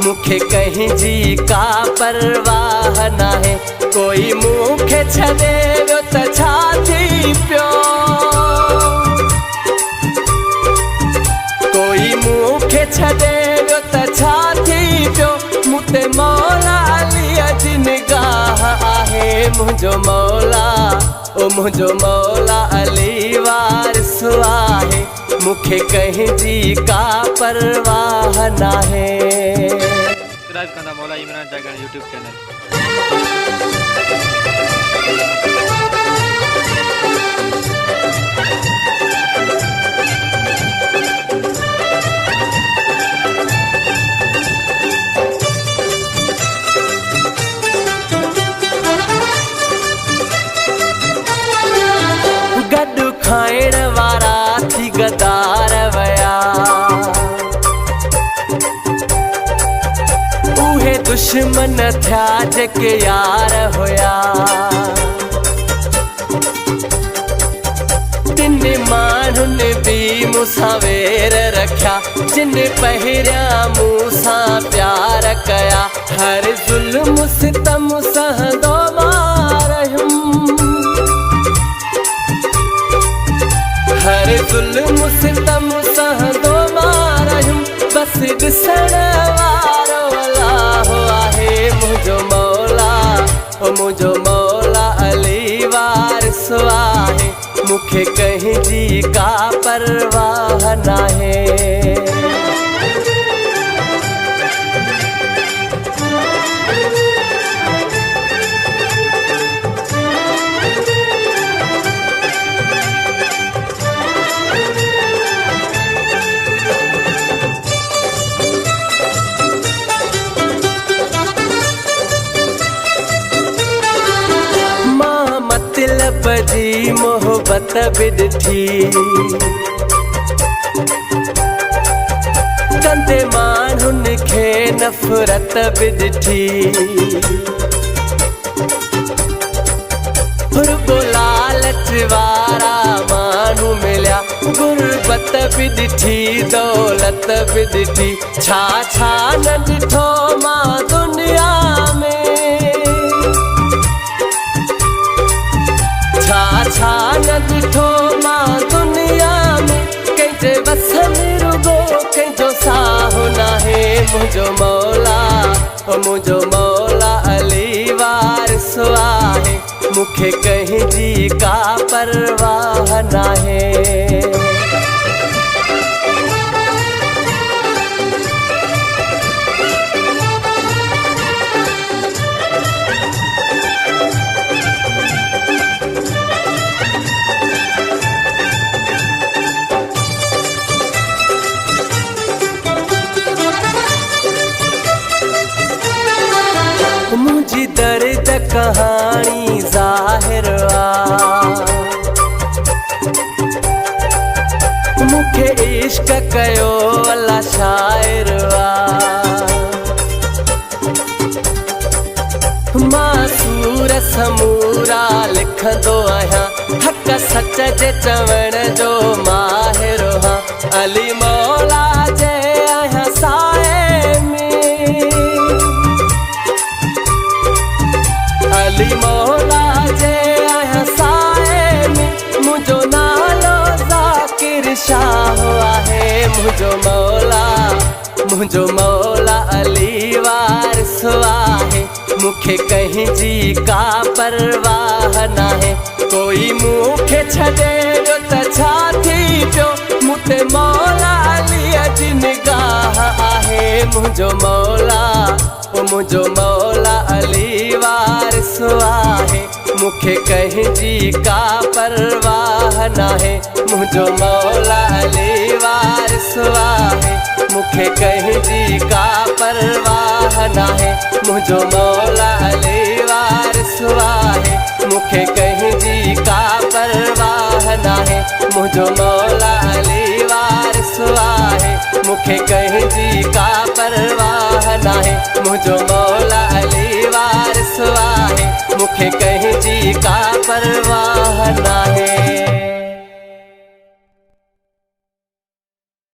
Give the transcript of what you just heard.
मुखे कहीं जी का परवाह ना है। कोई मुखे छदे त छाती प्यो, कोई मुखे छदे त छाती प्यो। मुते मौला अली अजी निगाह आहे। मुझो मौला ओ मुझो मौला अली वारिस आहे। मुखे कहीं जी का परवाह ना है। सब्सक्राइब करना मौला इमरान जागर यूट्यूब चैनल। गड्डू खाइण वारा थी गदार वया, उहे दुश्मन थिया जेके यार हुया। तिन माण्हुनि बि मूंसां वेर रखिया, जिन पहिरियां मूंसां प्यार कया। हर ज़ुल्म सितम सहंदो मारयुमि, हर ज़ुल्म सितम सहंदो मारयुमि। बस ॾिसण वारो अल्लाह आहे। मुझो मौला ओ मुझो मौला अली वारिस आहे। मुखे कहीं जी का परवाह ना है। मतलब जी मोहब्बत भी ॾिठी, कंदे माण्हुनि खे नफ़रत भी ॾिठी। रुगो लालच वारा माण्हू मिलिया, गुरबत भी ॾिठी दौलत भी ॾिठी। छा छा न ॾिठो मां दुनिया में, छा छा न ॾिठो मां दुनिया में। कंहिंजे वस में रुगो कंहिंजो साहु नाहे। मुझो मौला ओ मुझो मौला अली वारिस आहे। मुखे कहीं जी का परवाह नाहे। मुझी दर्द कहानी ज़ाहिर आ, मुखे इश्क कयो अल्लाह शायर आ। मां सूर समूरा लिखंदो आहियां, हक़ सच जे चवण जो माहिर हां। अली मौला जे आहियां साए में, अली मौला जे आहियां साए में। मुझो नालो ज़ाकिर शाह आहे। मुझो मौला अली वारिस आहे। मुखे कहीं जी का परवाह ना है। कोई मुखे छॾे त छा थी पियो। मुते मौला अली अजी निगाह आहे। मुझो मौला ओ मुझो मौला अली वारिस आहे। मुखे कहीं जी का परवाह ना है। मुझो मौला अली वारिस आहे। मुखे कहीं जी का परवाह ना है। मुझो मौला अली वारिस आहे। मुखे कहीं जी का परवाह ना है। मुझो मौला अली वारिस आहे। मुखे कहीं जी का परवाह ना है। मुझो मौला अली वारिस आहे। मुखे कहीं जी का परवाह ना है।